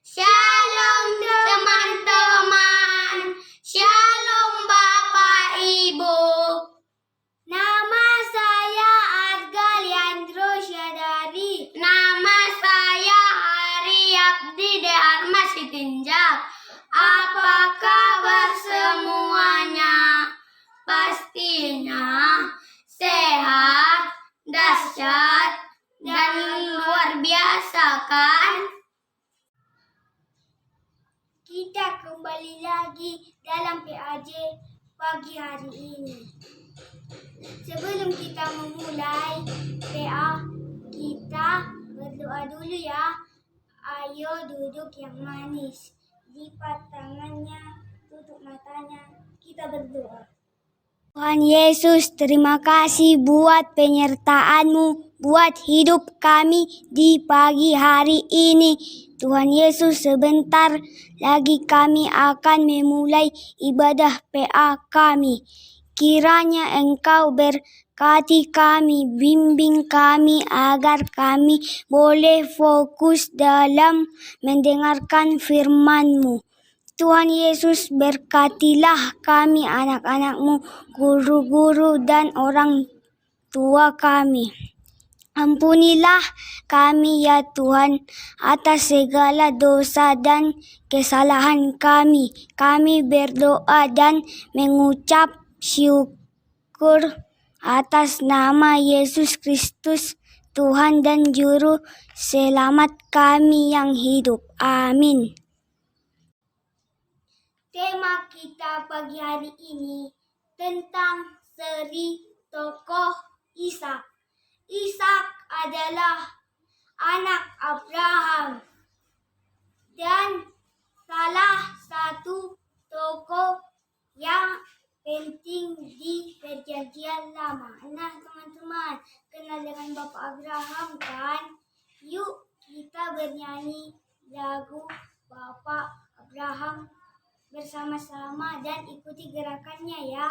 Shalom teman-teman, Shalom Bapak Ibu. Nama saya Arga Leandro Syadari. Nama saya Hari Abdi Deharma Sitinjak. Apa kabar semuanya? Pastinya sehat, dahsyat, dan luar biasa kan? Kita kembali lagi dalam PAJ pagi hari ini. Sebelum kita memulai PA, kita berdoa dulu ya. Ayo duduk yang manis. Lipat tangannya, tutup matanya. Kita berdoa. Tuhan Yesus, terima kasih buat penyertaan-Mu, buat hidup kami di pagi hari ini. Tuhan Yesus, sebentar lagi kami akan memulai ibadah PA kami. Kiranya Engkau berkati kami, bimbing kami agar kami boleh fokus dalam mendengarkan firman-Mu. Tuhan Yesus, berkatilah kami anak-anak-Mu, guru-guru dan orang tua kami. Ampunilah kami ya Tuhan atas segala dosa dan kesalahan kami. Kami berdoa dan mengucap syukur atas nama Yesus Kristus, Tuhan dan Juru Selamat kami yang hidup. Amin. Tema kita pagi hari ini tentang seri tokoh Ishak. Ishak adalah anak Abraham dan salah satu tokoh yang penting di Perjanjian Lama. Nah teman-teman, kenal dengan Bapak Abraham kan? Yuk kita bernyanyi lagu Bapak Abraham bersama-sama dan ikuti gerakannya ya.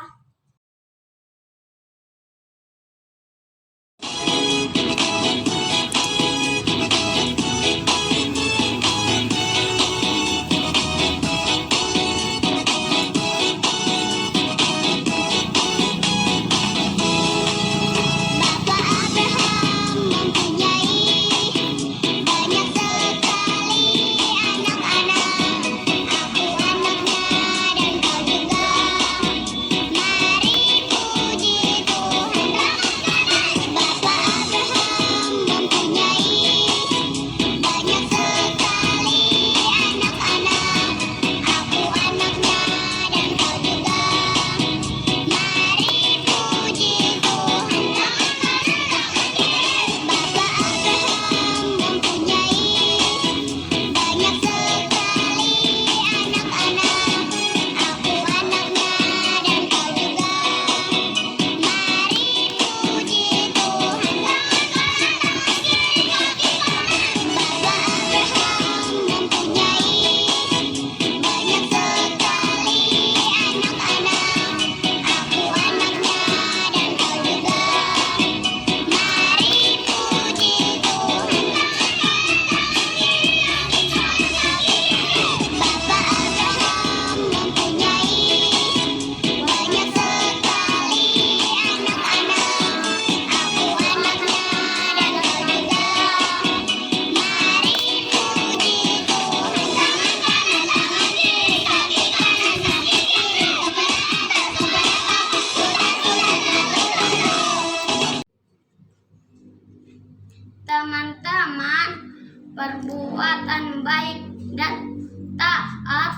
Teman-teman, perbuatan baik dan taat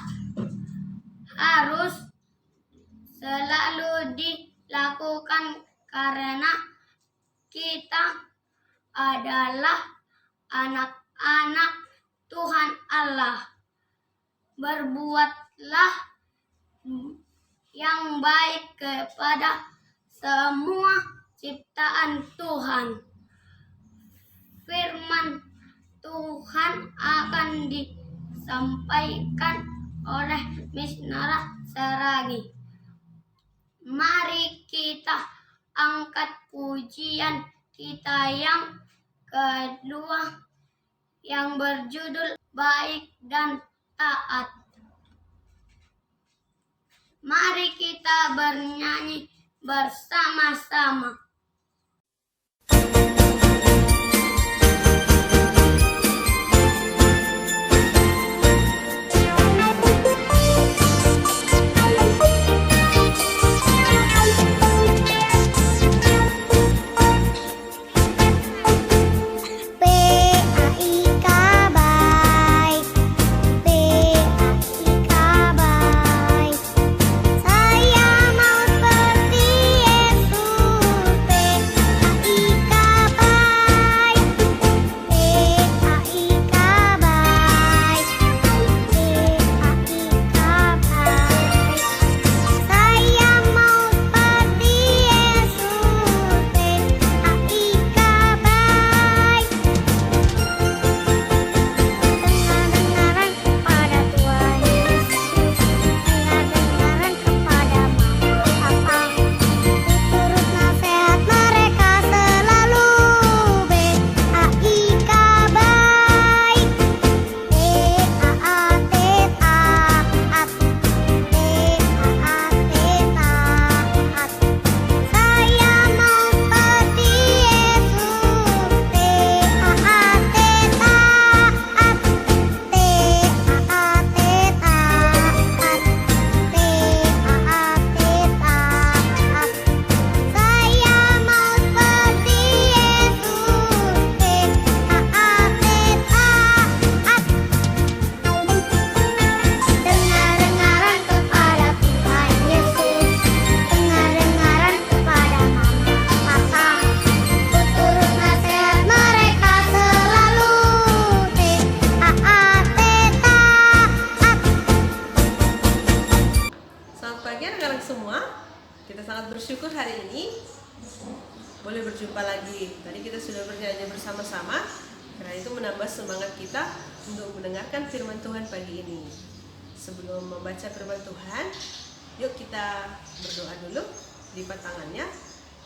harus selalu dilakukan karena kita adalah anak-anak Tuhan Allah. Berbuatlah yang baik kepada semua ciptaan Tuhan. Firman Tuhan akan disampaikan oleh Miss Nara Saragi. Mari kita angkat pujian kita yang kedua yang berjudul baik dan taat. Mari kita bernyanyi bersama-sama. Kita sangat bersyukur hari ini boleh berjumpa lagi. Tadi kita sudah bernyanyi bersama-sama, karena itu menambah semangat kita untuk mendengarkan firman Tuhan pagi ini. Sebelum membaca firman Tuhan, yuk kita berdoa dulu. Lipat tangannya,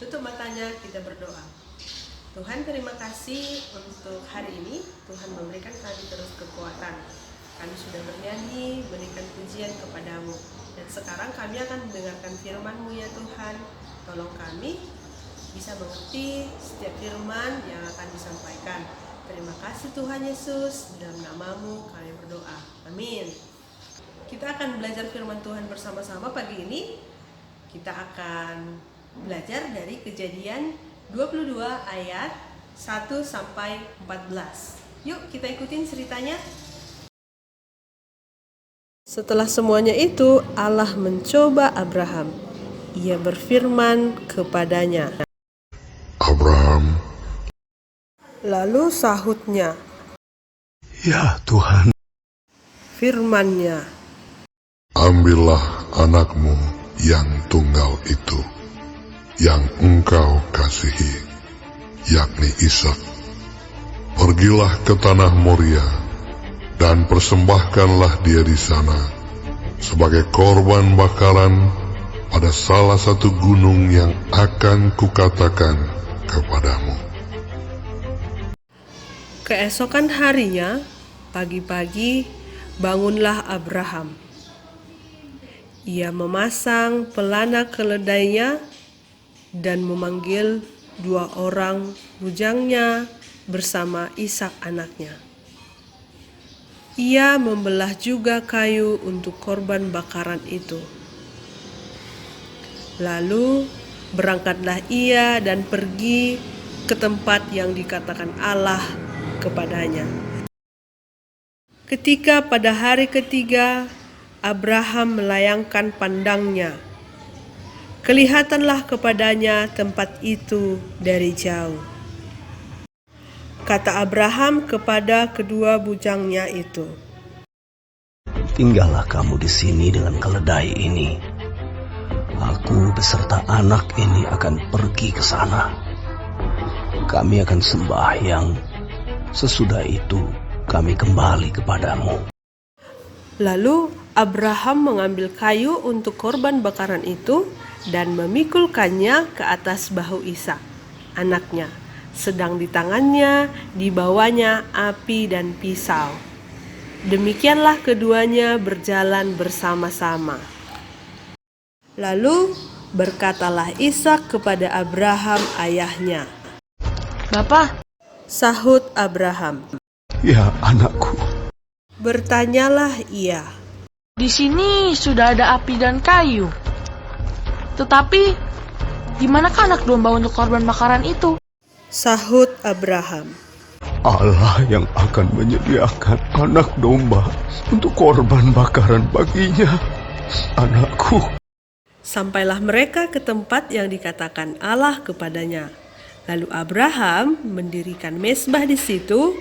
tutup matanya, kita berdoa. Tuhan, terima kasih untuk hari ini. Tuhan memberikan kami terus kekuatan. Kami sudah bernyanyi, berikan pujian kepadamu. Dan sekarang kami akan mendengarkan firman-Mu ya Tuhan. Tolong kami bisa mengerti setiap firman yang akan disampaikan. Terima kasih Tuhan Yesus, dalam nama-Mu kami berdoa. Amin. Kita akan belajar firman Tuhan bersama-sama pagi ini. Kita akan belajar dari Kejadian 22 ayat 1 sampai 14. Yuk kita ikutin ceritanya. Setelah semuanya itu, Allah mencoba Abraham. Ia berfirman kepadanya, Abraham. Lalu sahutnya, Ya Tuhan. firman-Nya, Ambillah anakmu yang tunggal itu, yang engkau kasihi, yakni Ishak. Pergilah ke tanah Moria, dan persembahkanlah dia di sana sebagai korban bakaran pada salah satu gunung yang akan kukatakan kepadamu. Keesokan harinya, pagi-pagi, bangunlah Abraham. Ia memasang pelana keledainya dan memanggil 2 orang bujangnya bersama Ishak anaknya. Ia membelah juga kayu untuk korban bakaran itu. Lalu berangkatlah ia dan pergi ke tempat yang dikatakan Allah kepadanya. Ketika pada hari ketiga Abraham melayangkan pandangnya, kelihatanlah kepadanya tempat itu dari jauh. Kata Abraham kepada kedua bujangnya itu, Tinggallah kamu di sini dengan keledai ini. Aku beserta anak ini akan pergi ke sana. Kami akan sembahyang. Sesudah itu kami kembali kepadamu. Lalu Abraham mengambil kayu untuk korban bakaran itu dan memikulkannya ke atas bahu Ishak, anaknya. Sedang di tangannya dibawanya api dan pisau. Demikianlah keduanya berjalan bersama-sama. Lalu berkatalah Ishak kepada Abraham ayahnya. Bapak, Sahut Abraham. Ya anakku, Bertanyalah ia. di sini sudah ada api dan kayu. Tetapi, di manakah anak domba untuk korban bakaran itu? Sahut Abraham. Allah yang akan menyediakan anak domba untuk korban bakaran baginya, anakku. Sampailah mereka ke tempat yang dikatakan Allah kepadanya. Lalu Abraham mendirikan mezbah di situ,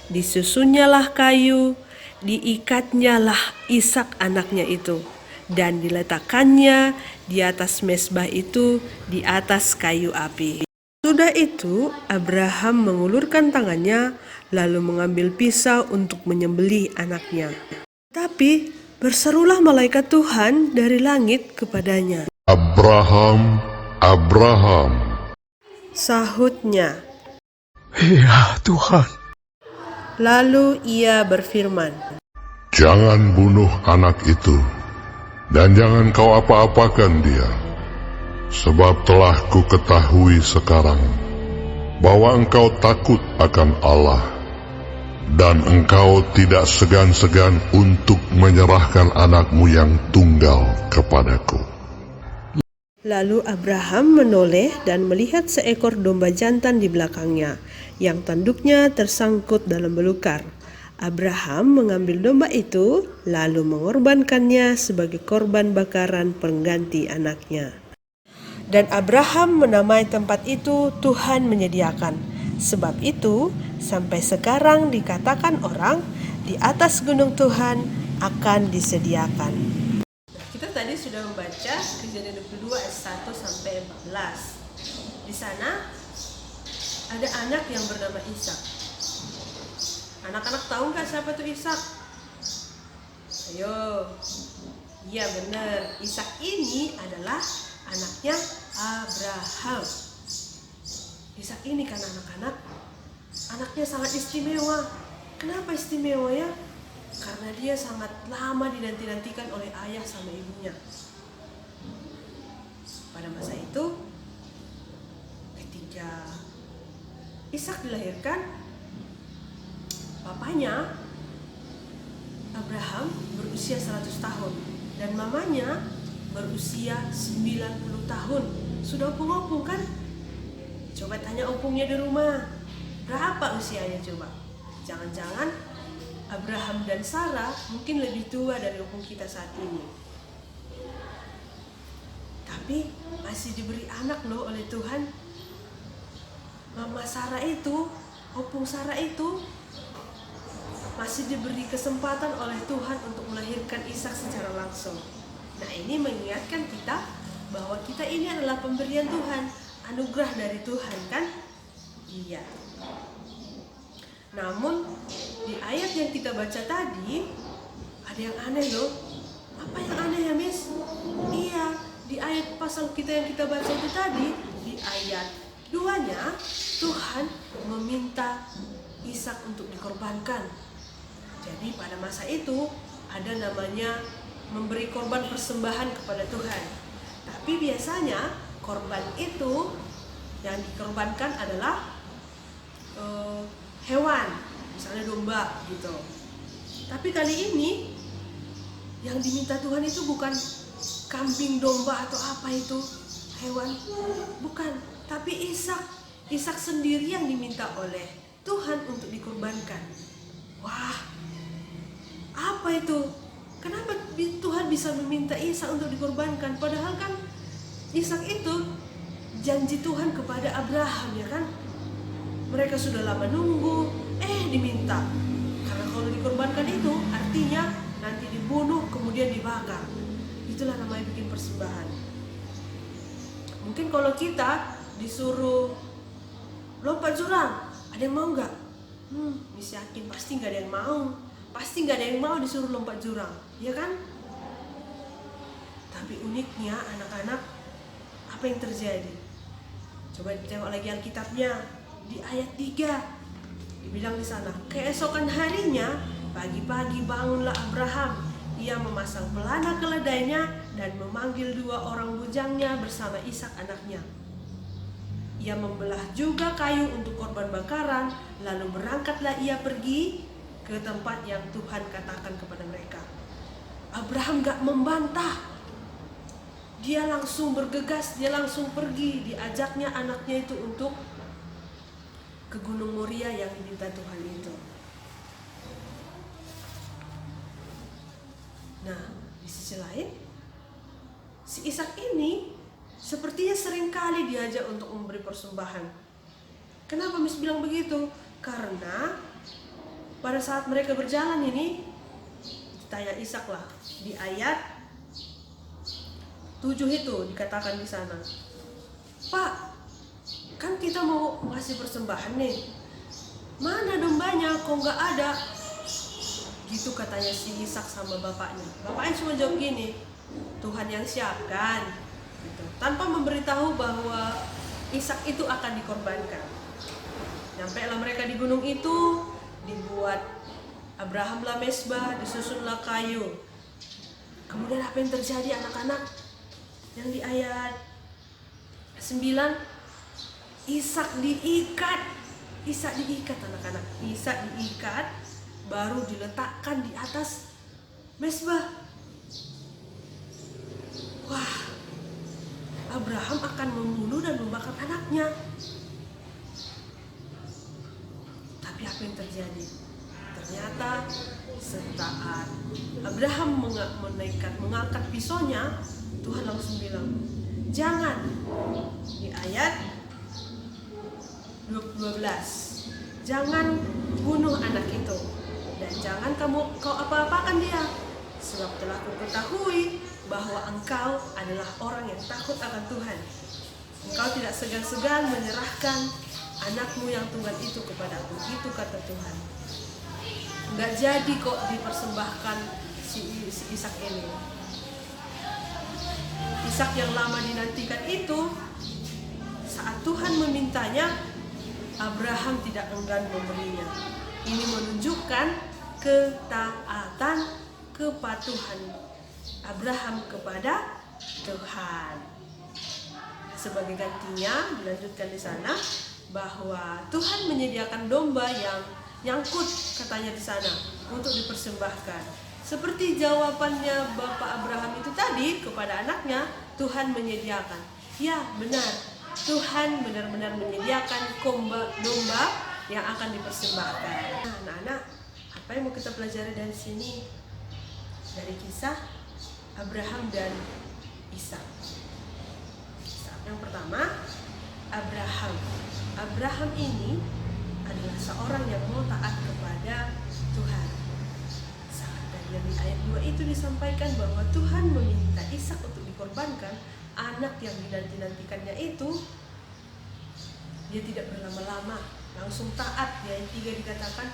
disusunnyalah kayu, diikatnyalah Ishak anaknya itu, dan diletakkannya di atas mezbah itu di atas kayu api. Sudah itu Abraham mengulurkan tangannya lalu mengambil pisau untuk menyembelih anaknya. Tapi berserulah malaikat Tuhan dari langit kepadanya. Abraham, Abraham. Sahutnya. Ya Tuhan. Lalu ia berfirman, Jangan bunuh anak itu, dan jangan kau apa-apakan dia. Sebab telah ku ketahui sekarang bahwa engkau takut akan Allah, dan engkau tidak segan-segan untuk menyerahkan anakmu yang tunggal kepadaku. Lalu Abraham menoleh dan melihat seekor domba jantan di belakangnya, yang tanduknya tersangkut dalam belukar. Abraham mengambil domba itu, lalu mengorbankannya sebagai korban bakaran pengganti anaknya. Dan Abraham menamai tempat itu Tuhan menyediakan. Sebab itu, sampai sekarang dikatakan orang, di atas gunung Tuhan akan disediakan. Kita tadi sudah membaca Kejadian 22 ayat 1 sampai 14. Di sana ada anak yang bernama Ishak. Anak-anak tahu nggak siapa tuh Ishak? Ayo. Iya benar. Ishak ini adalah anaknya Abraham. Ishak ini kan anak-anak, anaknya sangat istimewa. Kenapa istimewa ya? Karena dia sangat lama dinanti-nantikan oleh ayah sama ibunya. Pada masa itu, ketika Ishak dilahirkan, papanya Abraham berusia 100 tahun dan mamanya berusia 90 tahun. Sudah opung-opung kan? Coba tanya opungnya di rumah, berapa usianya coba? Jangan-jangan Abraham dan Sarah mungkin lebih tua dari opung kita saat ini. Tapi masih diberi anak loh oleh Tuhan. Mama Sarah itu, opung Sarah itu masih diberi kesempatan oleh Tuhan untuk melahirkan Ishak secara langsung. Nah, ini mengingatkan kita bahwa kita ini adalah pemberian Tuhan, anugerah dari Tuhan kan? Iya. Namun di ayat yang kita baca tadi ada yang aneh loh. Apa yang aneh ya, Miss? Iya, di ayat pasal yang kita baca itu tadi, di ayat 2-nya Tuhan meminta Ishak untuk dikorbankan. Jadi pada masa itu ada namanya memberi korban persembahan kepada Tuhan. Tapi biasanya korban itu yang dikorbankan adalah hewan, misalnya domba gitu. Tapi kali ini yang diminta Tuhan itu bukan kambing, domba atau apa itu hewan, bukan. Tapi Ishak sendiri yang diminta oleh Tuhan untuk dikorbankan. Wah, apa itu? Kenapa Tuhan bisa meminta Ishak untuk dikorbankan? Padahal kan Ishak itu janji Tuhan kepada Abraham, ya kan? Mereka sudah lama nunggu, diminta. Karena kalau dikorbankan itu artinya nanti dibunuh kemudian dibakar. Itulah namanya bikin persembahan. Mungkin kalau kita disuruh lompat jurang, ada yang mau nggak? Miss yakin pasti nggak ada yang mau. Pasti nggak ada yang mau disuruh lompat jurang, ya kan? Tapi uniknya anak-anak, apa yang terjadi? Coba tengok lagi Alkitabnya di ayat 3. Dibilang di sana, keesokan harinya Pagi-pagi bangunlah Abraham. Ia memasang pelana keledainya dan memanggil 2 orang bujangnya bersama Ishak anaknya. Ia membelah juga kayu untuk korban bakaran, lalu berangkatlah ia pergi ke tempat yang Tuhan katakan kepada mereka. Abraham gak membantah. Dia langsung bergegas, dia langsung pergi. Diajaknya anaknya itu untuk ke Gunung Moria yang diminta Tuhan itu. Nah, di sisi lain, si Ishak ini sepertinya seringkali diajak untuk memberi persembahan. Kenapa Miss bilang begitu? Karena pada saat mereka berjalan ini, tanya Ishak lah, di ayat 7 itu dikatakan di sana, Pak, kan kita mau ngasih persembahan nih, mana dombanya? Kok nggak ada? Gitu katanya si Ishak sama bapaknya. Bapaknya cuma jawab gini, Tuhan yang siapkan, gitu. Tanpa memberitahu bahwa Ishak itu akan dikorbankan. Nyampailah mereka di gunung itu, dibuat Abrahamlah mesbah, disusunlah kayu. Kemudian apa yang terjadi anak-anak? Yang di ayat 9, Ishak diikat. Ishak diikat anak-anak. Ishak diikat, baru diletakkan di atas mesbah. Wah, Abraham akan membunuh dan membakar anaknya. Tapi apa yang terjadi? Ternyata sesaat Abraham mengangkat pisaunya, Tuhan langsung bilang, jangan. Di ayat 12, jangan bunuh anak itu, dan jangan kau apa-apakan dia, sebab telah kuketahui bahwa engkau adalah orang yang takut akan Tuhan. Engkau tidak segan-segan menyerahkan anakmu yang tunggal itu kepadaku. Itu kata Tuhan. Enggak jadi kok dipersembahkan si Ishak ini. Ishak yang lama dinantikan itu, saat Tuhan memintanya, Abraham tidak enggan memberinya. Ini menunjukkan ketaatan, kepatuhan Abraham kepada Tuhan. Sebagai gantinya, dilanjutkan di sana bahwa Tuhan menyediakan domba yang nyangkut, katanya di sana, untuk dipersembahkan. Seperti jawabannya Bapak Abraham itu tadi kepada anaknya, Tuhan menyediakan. Ya, benar. Tuhan benar-benar menyediakan domba yang akan dipersembahkan. Nah, anak-anak, apa yang mau kita pelajari dari sini? Dari kisah Abraham dan Ishak. Yang pertama, Abraham ini adalah seorang yang mau taat kepada Tuhan. Saat dari ayat 2 itu disampaikan bahwa Tuhan meminta Ishak untuk dikorbankan, anak yang dinanti-nantikannya itu, dia tidak berlama-lama, langsung taat. Di ayat 3 dikatakan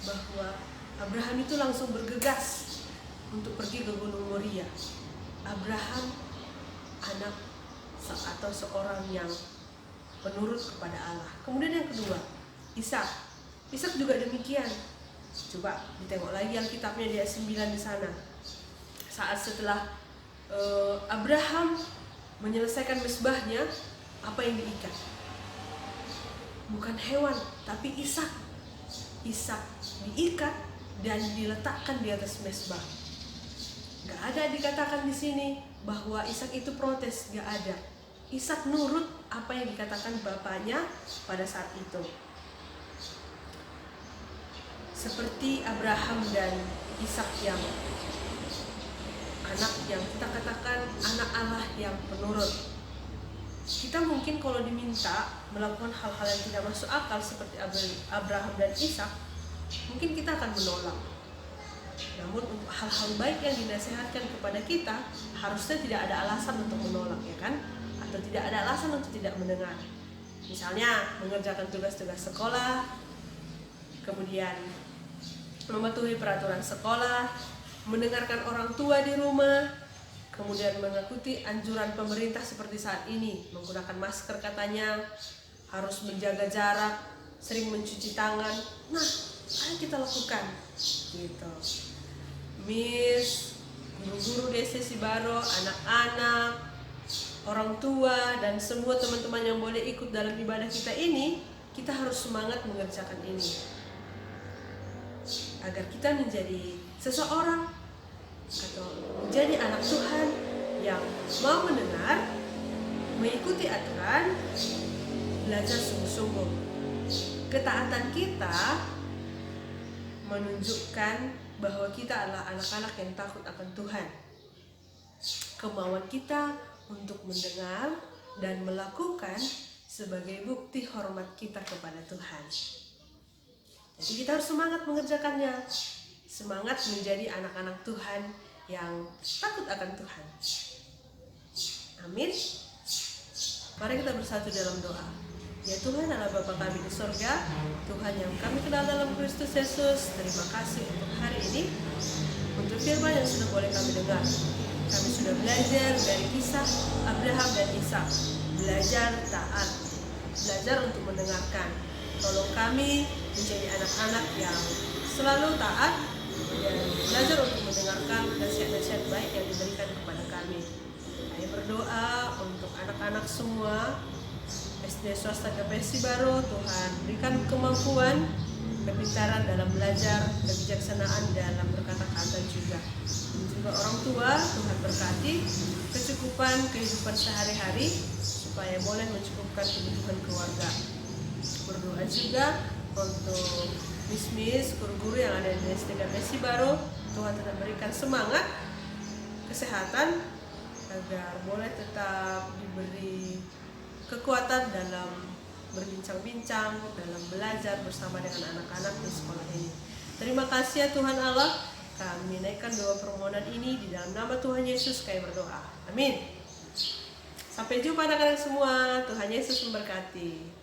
bahwa Abraham itu langsung bergegas untuk pergi ke Gunung Moria. Abraham anak atau seorang yang penurut kepada Allah. Kemudian yang kedua, Ishak juga demikian. Coba ditengok lagi Alkitabnya di ayat 9 di sana. Saat setelah Abraham menyelesaikan mesbahnya, apa yang diikat? Bukan hewan, tapi Ishak. Ishak diikat dan diletakkan di atas mesbah. Gak ada dikatakan di sini bahwa Ishak itu protes, gak ada. Ishak nurut apa yang dikatakan bapaknya pada saat itu. Seperti Abraham dan Ishak yang anak yang kita katakan anak Allah yang penurut. Kita mungkin kalau diminta melakukan hal-hal yang tidak masuk akal seperti Abraham dan Ishak, mungkin kita akan menolak. Namun untuk hal-hal baik yang dinasihatkan kepada kita, harusnya tidak ada alasan untuk menolak, ya kan? Atau tidak ada alasan untuk tidak mendengar. Misalnya mengerjakan tugas-tugas sekolah, kemudian mematuhi peraturan sekolah, mendengarkan orang tua di rumah, kemudian mengikuti anjuran pemerintah seperti saat ini, menggunakan masker katanya, harus menjaga jarak, sering mencuci tangan. Nah, ayo kita lakukan gitu. Miss, guru-guru DC Sibaro, anak-anak, orang tua, dan semua teman-teman yang boleh ikut dalam ibadah kita ini, kita harus semangat mengerjakan ini agar kita menjadi seseorang atau menjadi anak Tuhan yang mau mendengar, mengikuti aturan, belajar sungguh-sungguh. Ketaatan kita menunjukkan bahwa kita adalah anak-anak yang takut akan Tuhan. Kemauan kita untuk mendengar dan melakukan sebagai bukti hormat kita kepada Tuhan. Jadi kita harus semangat mengerjakannya, semangat menjadi anak-anak Tuhan yang takut akan Tuhan. Amin. Mari kita bersatu dalam doa. Ya Tuhan Allah Bapa kami di sorga, Tuhan yang kami kenal dalam Kristus Yesus, terima kasih untuk hari ini, untuk firman yang sudah boleh kami dengar. Kami sudah belajar dari kisah Abraham dan Ishak, belajar taat, belajar untuk mendengarkan. Tolong kami menjadi anak-anak yang selalu taat dan belajar untuk mendengarkan nasihat-nasihat baik yang diberikan kepada kami. Kami berdoa untuk anak-anak semua SD Swasta GP Sibaro, Tuhan berikan kemampuan, kepintaran dalam belajar, kebijaksanaan dalam berkata-kata juga. Dan juga orang tua, Tuhan berkati kecukupan kehidupan sehari-hari supaya boleh mencukupkan kebutuhan keluarga. Berdoa juga untuk Miss, guru-guru yang ada di SD GP Sibaro, Tuhan tetap berikan semangat, kesehatan, agar boleh tetap diberi kekuatan dalam berbincang-bincang, dalam belajar bersama dengan anak-anak di sekolah ini. Terima kasih ya Tuhan Allah, kami naikkan doa permohonan ini di dalam nama Tuhan Yesus kami berdoa. Amin. Sampai jumpa anak-anak semua, Tuhan Yesus memberkati.